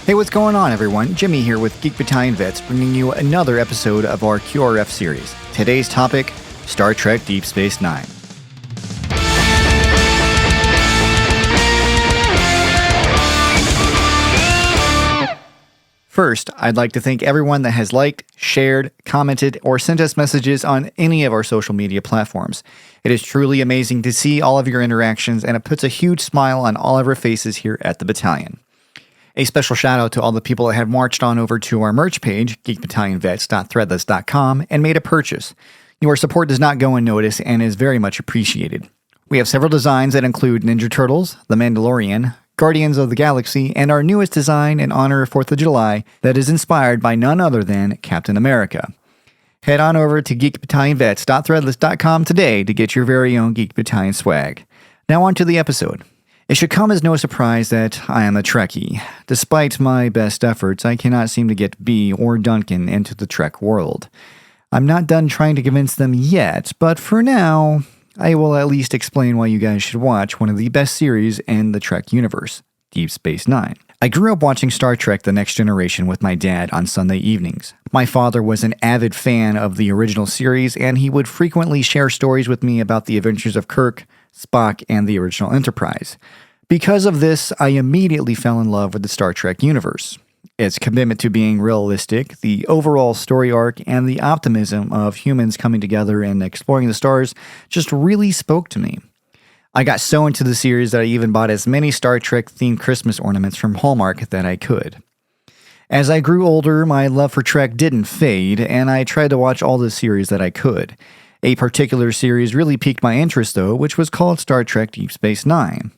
Hey, what's going on, everyone? Jimmy here with Geek Battalion Vets, bringing you another episode of our QRF series. Today's topic, Star Trek Deep Space Nine. First, I'd like to thank everyone that has liked, shared, commented, or sent us messages on any of our social media platforms. It is truly amazing to see all of your interactions, and it puts a huge smile on all of our faces here at the battalion. A special shout out to all the people that have marched on over to our merch page, geekbattalionvets.threadless.com, and made a purchase. Your support does not go unnoticed and is very much appreciated. We have several designs that include Ninja Turtles, The Mandalorian, Guardians of the Galaxy, and our newest design in honor of 4th of July that is inspired by none other than Captain America. Head on over to geekbattalionvets.threadless.com today to get your very own Geek Battalion swag. Now on to the episode. It should come as no surprise that I am a Trekkie. Despite my best efforts, I cannot seem to get B or Duncan into the Trek world. I'm not done trying to convince them yet, but for now, I will at least explain why you guys should watch one of the best series in the Trek universe, Deep Space Nine. I grew up watching Star Trek The Next Generation with my dad on Sunday evenings. My father was an avid fan of the original series, and he would frequently share stories with me about the adventures of Kirk, Spock, and the original Enterprise. Because of this, I immediately fell in love with the Star Trek universe. Its commitment to being realistic, the overall story arc, and the optimism of humans coming together and exploring the stars just really spoke to me. I got so into the series that I even bought as many Star Trek-themed Christmas ornaments from Hallmark that I could. As I grew older, my love for Trek didn't fade, and I tried to watch all the series that I could. A particular series really piqued my interest, though, which was called Star Trek Deep Space Nine.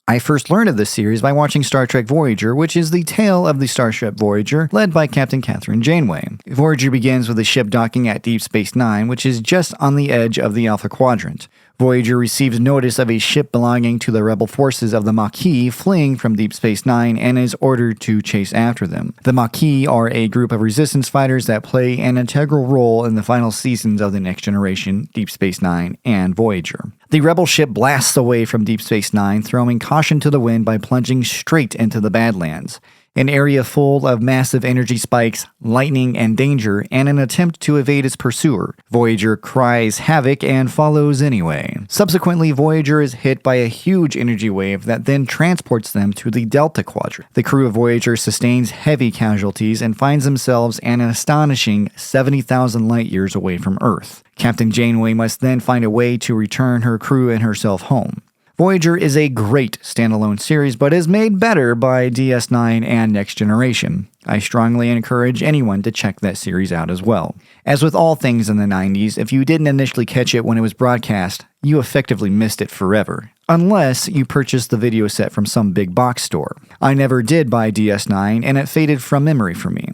I first learned of this series by watching Star Trek Voyager, which is the tale of the starship Voyager, led by Captain Catherine Janeway. Voyager begins with the ship docking at Deep Space Nine, which is just on the edge of the Alpha Quadrant. Voyager receives notice of a ship belonging to the rebel forces of the Maquis fleeing from Deep Space Nine and is ordered to chase after them. The Maquis are a group of resistance fighters that play an integral role in the final seasons of The Next Generation, Deep Space Nine, and Voyager. The rebel ship blasts away from Deep Space Nine, throwing caution to the wind by plunging straight into the Badlands, an area full of massive energy spikes, lightning, and danger, and an attempt to evade its pursuer. Voyager cries havoc and follows anyway. Subsequently, Voyager is hit by a huge energy wave that then transports them to the Delta Quadrant. The crew of Voyager sustains heavy casualties and finds themselves an astonishing 70,000 light years away from Earth. Captain Janeway must then find a way to return her crew and herself home. Voyager is a great standalone series, but is made better by DS9 and Next Generation. I strongly encourage anyone to check that series out as well. As with all things in the 90s, if you didn't initially catch it when it was broadcast, you effectively missed it forever. Unless you purchased the video set from some big box store. I never did buy DS9, and it faded from memory for me.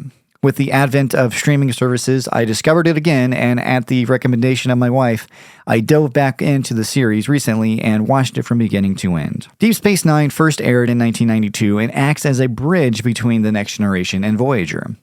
With the advent of streaming services, I discovered it again, and at the recommendation of my wife, I dove back into the series recently and watched it from beginning to end. Deep Space Nine first aired in 1992 and acts as a bridge between The Next Generation and Voyager.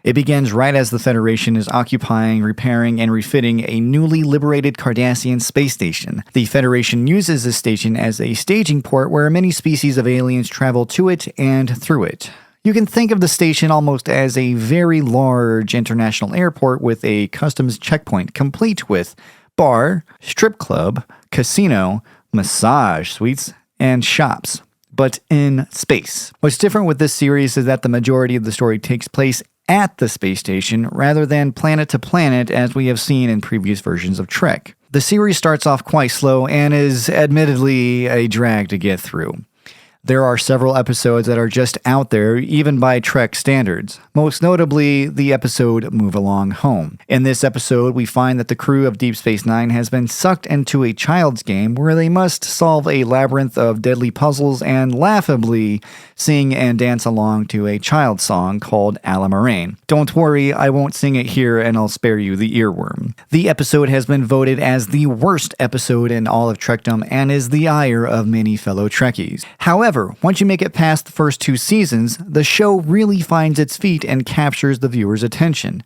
It begins right as the Federation is occupying, repairing, and refitting a newly liberated Cardassian space station. The Federation uses this station as a staging port where many species of aliens travel to it and through it. You can think of the station almost as a very large international airport with a customs checkpoint complete with bar, strip club, casino, massage suites, and shops, but in space. What's different with this series is that the majority of the story takes place at the space station rather than planet to planet as we have seen in previous versions of Trek. The series starts off quite slow and is admittedly a drag to get through. There are several episodes that are just out there, even by Trek standards. Most notably, the episode Move Along Home. In this episode, we find that the crew of Deep Space Nine has been sucked into a child's game where they must solve a labyrinth of deadly puzzles and laughably sing and dance along to a child's song called Ala Moraine. Don't worry, I won't sing it here and I'll spare you the earworm. The episode has been voted as the worst episode in all of Trekdom and is the ire of many fellow Trekkies. However, once you make it past the first 2 seasons, the show really finds its feet and captures the viewer's attention.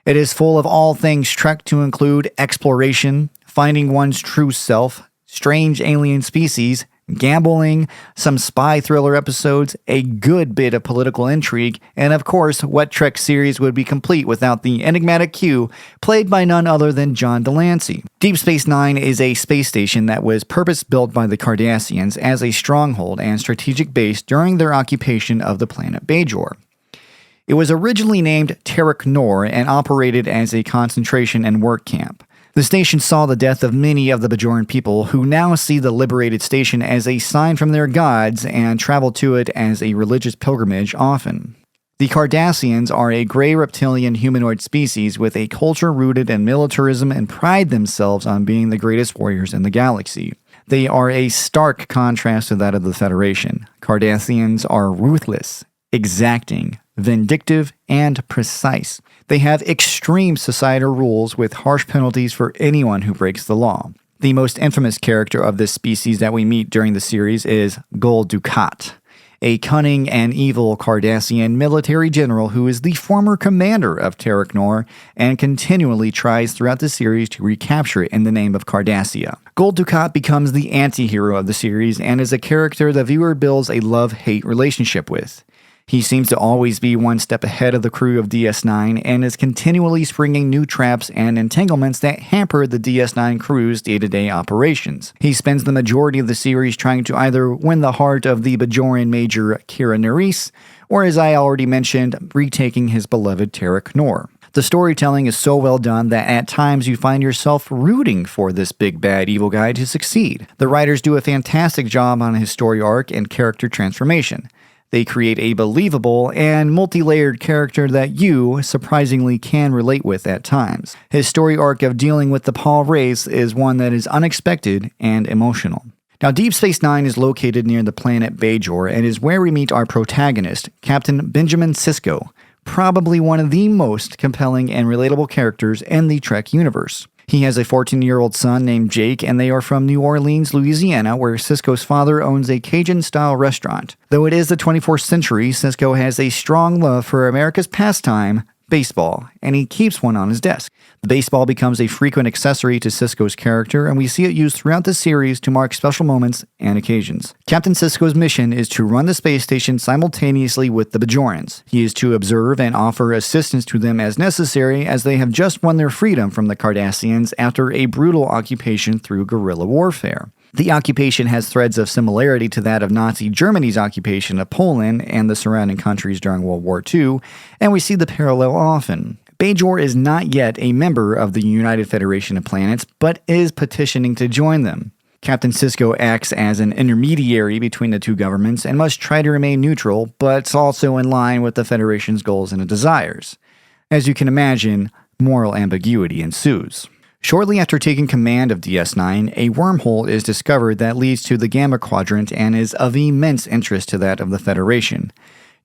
It is full of all things Trek to include exploration, finding one's true self, strange alien species, gambling, some spy thriller episodes, a good bit of political intrigue, and of course, what Trek series would be complete without the enigmatic Q, played by none other than John Delancey. Deep Space Nine is a space station that was purpose-built by the Cardassians as a stronghold and strategic base during their occupation of the planet Bajor. It was originally named Terok Nor and operated as a concentration and work camp. The station saw the death of many of the Bajoran people, who now see the liberated station as a sign from their gods and travel to it as a religious pilgrimage often. The Cardassians are a gray reptilian humanoid species with a culture rooted in militarism and pride themselves on being the greatest warriors in the galaxy. They are a stark contrast to that of the Federation. Cardassians are ruthless, exacting, vindictive, and precise. They have extreme societal rules with harsh penalties for anyone who breaks the law. The most infamous character of this species that we meet during the series is Gul Dukat, a cunning and evil Cardassian military general who is the former commander of Terok Nor and continually tries throughout the series to recapture it in the name of Cardassia. Gul Dukat becomes the anti-hero of the series and is a character the viewer builds a love-hate relationship with. He seems to always be one step ahead of the crew of DS9 and is continually springing new traps and entanglements that hamper the DS9 crew's day-to-day operations. He spends the majority of the series trying to either win the heart of the Bajoran Major Kira Nerys, or as I already mentioned, retaking his beloved Terok Nor. The storytelling is so well done that at times you find yourself rooting for this big bad evil guy to succeed. The writers do a fantastic job on his story arc and character transformation. They create a believable and multi-layered character that you, surprisingly, can relate with at times. His story arc of dealing with the Paul race is one that is unexpected and emotional. Now, Deep Space Nine is located near the planet Bajor and is where we meet our protagonist, Captain Benjamin Sisko, probably one of the most compelling and relatable characters in the Trek universe. He has a 14-year-old son named Jake, and they are from New Orleans, Louisiana, where Sisko's father owns a Cajun-style restaurant. Though it is the 24th century, Sisko has a strong love for America's pastime, baseball, and he keeps one on his desk. The baseball becomes a frequent accessory to Sisko's character, and we see it used throughout the series to mark special moments and occasions. Captain Sisko's mission is to run the space station simultaneously with the Bajorans. He is to observe and offer assistance to them as necessary, as they have just won their freedom from the Cardassians after a brutal occupation through guerrilla warfare. The occupation has threads of similarity to that of Nazi Germany's occupation of Poland and the surrounding countries during World War II, and we see the parallel often. Bajor is not yet a member of the United Federation of Planets, but is petitioning to join them. Captain Sisko acts as an intermediary between the two governments and must try to remain neutral, but also in line with the Federation's goals and desires. As you can imagine, moral ambiguity ensues. Shortly after taking command of DS9, a wormhole is discovered that leads to the Gamma Quadrant and is of immense interest to that of the Federation.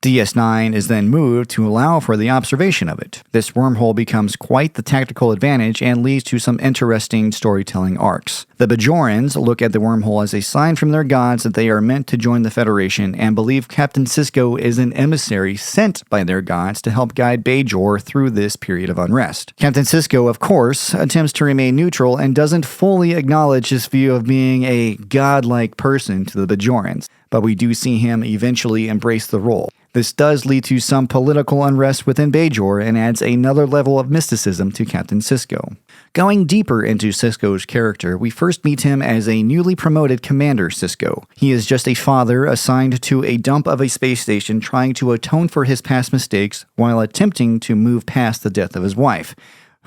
DS9 is then moved to allow for the observation of it. This wormhole becomes quite the tactical advantage and leads to some interesting storytelling arcs. The Bajorans look at the wormhole as a sign from their gods that they are meant to join the Federation and believe Captain Sisko is an emissary sent by their gods to help guide Bajor through this period of unrest. Captain Sisko, of course, attempts to remain neutral and doesn't fully acknowledge his view of being a godlike person to the Bajorans, but we do see him eventually embrace the role. This does lead to some political unrest within Bajor and adds another level of mysticism to Captain Sisko. Going deeper into Sisko's character, we first meet him as a newly promoted Commander Sisko. He is just a father assigned to a dump of a space station trying to atone for his past mistakes while attempting to move past the death of his wife,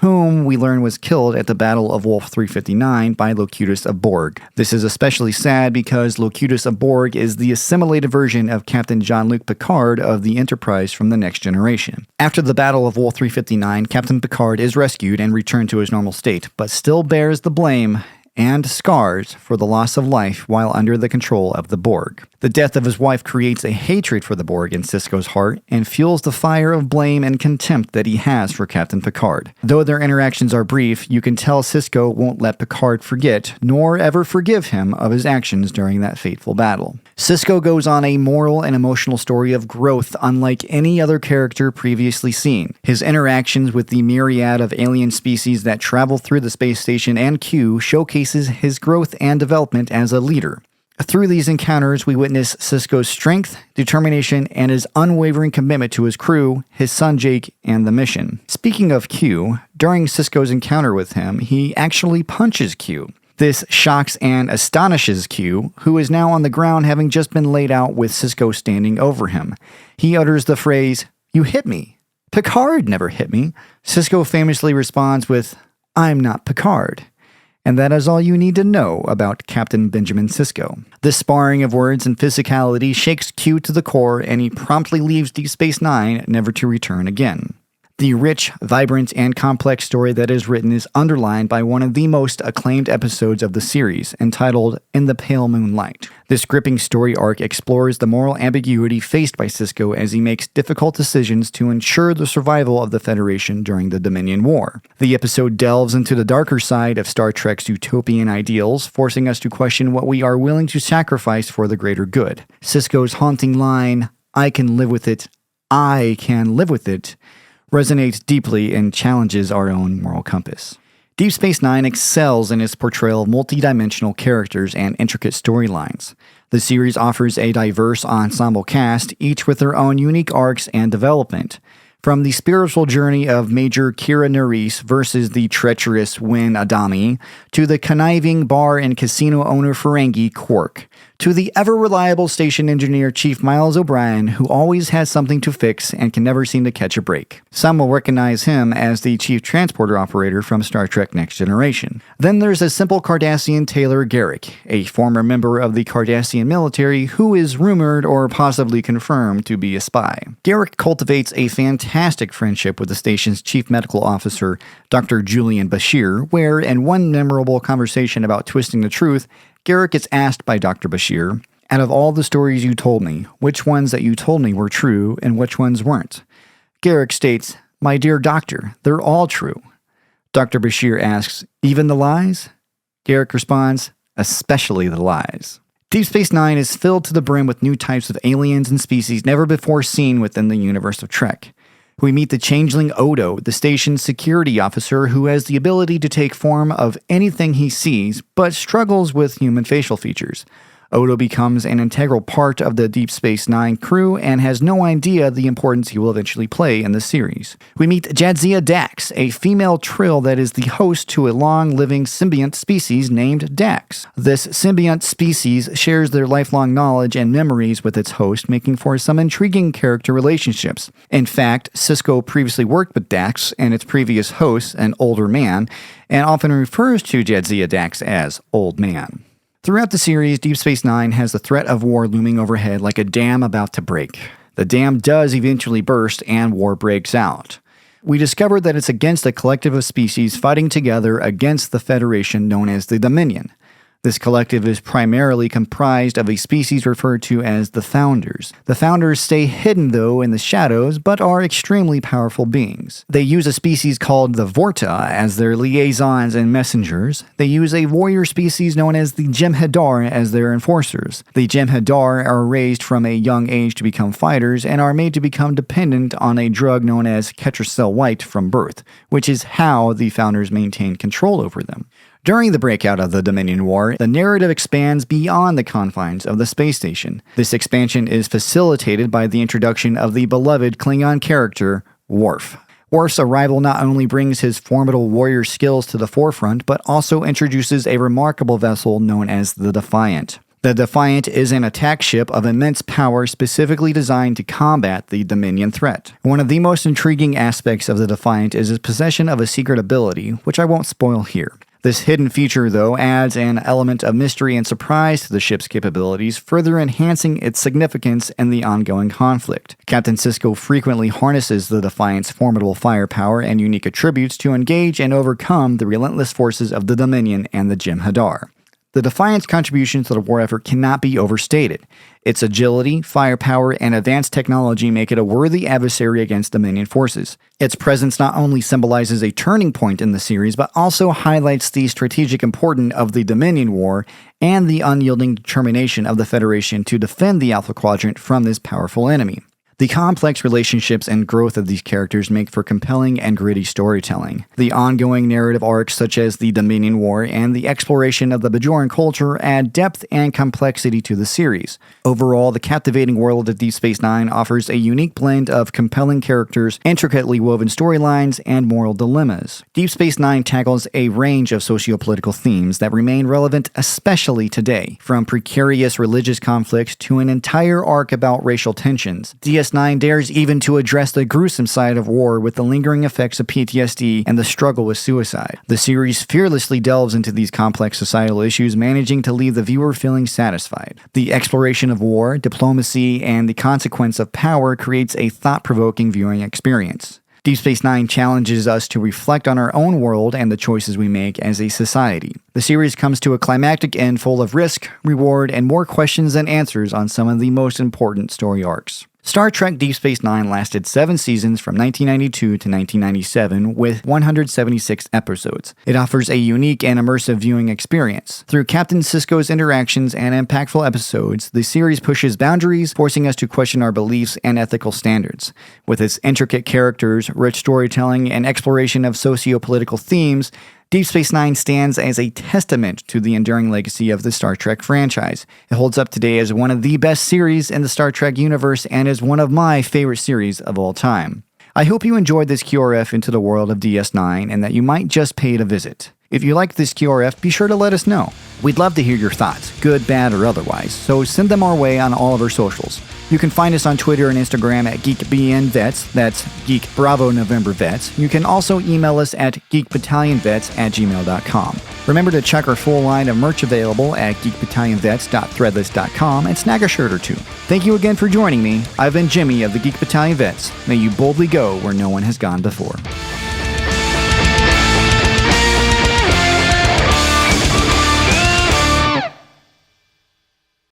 whom we learn was killed at the Battle of Wolf 359 by Locutus of Borg. This is especially sad because Locutus of Borg is the assimilated version of Captain Jean-Luc Picard of the Enterprise from the Next Generation. After the Battle of Wolf 359, Captain Picard is rescued and returned to his normal state, but still bears the blame and scars for the loss of life while under the control of the Borg. The death of his wife creates a hatred for the Borg in Sisko's heart and fuels the fire of blame and contempt that he has for Captain Picard. Though their interactions are brief, you can tell Sisko won't let Picard forget, nor ever forgive him of his actions during that fateful battle. Sisko goes on a moral and emotional story of growth unlike any other character previously seen. His interactions with the myriad of alien species that travel through the space station and Q showcases his growth and development as a leader. Through these encounters, we witness Sisko's strength, determination, and his unwavering commitment to his crew, his son Jake, and the mission. Speaking of Q, during Sisko's encounter with him, he actually punches Q. This shocks and astonishes Q, who is now on the ground having just been laid out with Sisko standing over him. He utters the phrase, "You hit me. Picard never hit me." Sisko famously responds with, "I'm not Picard." And that is all you need to know about Captain Benjamin Sisko. This sparring of words and physicality shakes Q to the core, and he promptly leaves Deep Space Nine, never to return again. The rich, vibrant, and complex story that is written is underlined by one of the most acclaimed episodes of the series, entitled In the Pale Moonlight. This gripping story arc explores the moral ambiguity faced by Sisko as he makes difficult decisions to ensure the survival of the Federation during the Dominion War. The episode delves into the darker side of Star Trek's utopian ideals, forcing us to question what we are willing to sacrifice for the greater good. Sisko's haunting line, "I can live with it, I can live with it," resonates deeply and challenges our own moral compass. Deep Space Nine excels in its portrayal of multidimensional characters and intricate storylines. The series offers a diverse ensemble cast, each with their own unique arcs and development. From the spiritual journey of Major Kira Nerys versus the treacherous Win Adami, to the conniving bar and casino owner Ferengi Quark, to the ever-reliable station engineer Chief Miles O'Brien, who always has something to fix and can never seem to catch a break. Some will recognize him as the chief transporter operator from Star Trek Next Generation. Then there's a simple Cardassian Taylor Garrick, a former member of the Cardassian military who is rumored or possibly confirmed to be a spy. Garrick cultivates a fantastic friendship with the station's chief medical officer, Dr. Julian Bashir, where, in one memorable conversation about twisting the truth, Garrick is asked by Dr. Bashir, "Out of all the stories you told me, which ones that you told me were true and which ones weren't?" Garrick states, "My dear doctor, they're all true." Dr. Bashir asks, "Even the lies?" Garrick responds, "Especially the lies." Deep Space Nine is filled to the brim with new types of aliens and species never before seen within the universe of Trek. We meet the changeling Odo, the station's security officer who has the ability to take form of anything he sees, but struggles with human facial features. Odo becomes an integral part of the Deep Space Nine crew and has no idea the importance he will eventually play in the series. We meet Jadzia Dax, a female Trill that is the host to a long-living symbiont species named Dax. This symbiont species shares their lifelong knowledge and memories with its host, making for some intriguing character relationships. In fact, Sisko previously worked with Dax and its previous host, an older man, and often refers to Jadzia Dax as Old Man. Throughout the series, Deep Space Nine has the threat of war looming overhead like a dam about to break. The dam does eventually burst and war breaks out. We discover that it's against a collective of species fighting together against the Federation known as the Dominion. This collective is primarily comprised of a species referred to as the Founders. The Founders stay hidden, though, in the shadows, but are extremely powerful beings. They use a species called the Vorta as their liaisons and messengers. They use a warrior species known as the Jem'Hadar as their enforcers. The Jem'Hadar are raised from a young age to become fighters and are made to become dependent on a drug known as Ketracel White from birth, which is how the Founders maintain control over them. During the breakout of the Dominion War, the narrative expands beyond the confines of the space station. This expansion is facilitated by the introduction of the beloved Klingon character, Worf. Worf's arrival not only brings his formidable warrior skills to the forefront, but also introduces a remarkable vessel known as the Defiant. The Defiant is an attack ship of immense power specifically designed to combat the Dominion threat. One of the most intriguing aspects of the Defiant is its possession of a secret ability, which I won't spoil here. This hidden feature, though, adds an element of mystery and surprise to the ship's capabilities, further enhancing its significance in the ongoing conflict. Captain Sisko frequently harnesses the Defiant's formidable firepower and unique attributes to engage and overcome the relentless forces of the Dominion and the Jem'Hadar. The Defiant's contributions to the war effort cannot be overstated. Its agility, firepower, and advanced technology make it a worthy adversary against Dominion forces. Its presence not only symbolizes a turning point in the series, but also highlights the strategic importance of the Dominion War and the unyielding determination of the Federation to defend the Alpha Quadrant from this powerful enemy. The complex relationships and growth of these characters make for compelling and gritty storytelling. The ongoing narrative arcs such as the Dominion War and the exploration of the Bajoran culture add depth and complexity to the series. Overall, the captivating world of Deep Space Nine offers a unique blend of compelling characters, intricately woven storylines, and moral dilemmas. Deep Space Nine tackles a range of socio-political themes that remain relevant especially today, from precarious religious conflict to an entire arc about racial tensions. DS9 dares even to address the gruesome side of war with the lingering effects of PTSD and the struggle with suicide. The series fearlessly delves into these complex societal issues, managing to leave the viewer feeling satisfied. The exploration of war, diplomacy, and the consequence of power creates a thought-provoking viewing experience. Deep Space Nine challenges us to reflect on our own world and the choices we make as a society. The series comes to a climactic end full of risk, reward, and more questions than answers on some of the most important story arcs. Star Trek Deep Space Nine lasted 7 seasons from 1992 to 1997 with 176 episodes. It offers a unique and immersive viewing experience. Through Captain Sisko's interactions and impactful episodes, the series pushes boundaries, forcing us to question our beliefs and ethical standards. With its intricate characters, rich storytelling, and exploration of socio-political themes, Deep Space Nine stands as a testament to the enduring legacy of the Star Trek franchise. It holds up today as one of the best series in the Star Trek universe and is one of my favorite series of all time. I hope you enjoyed this QRF into the world of DS9 and that you might just pay it a visit. If you like this QRF, be sure to let us know. We'd love to hear your thoughts, good, bad, or otherwise, so send them our way on all of our socials. You can find us on Twitter and Instagram at GeekBNVets, that's Geek Bravo November Vets. You can also email us at geekbattalionvets@gmail.com. Remember to check our full line of merch available at geekbattalionvets.threadless.com and snag a shirt or two. Thank you again for joining me. I've been Jimmy of the Geek Battalion Vets. May you boldly go where no one has gone before.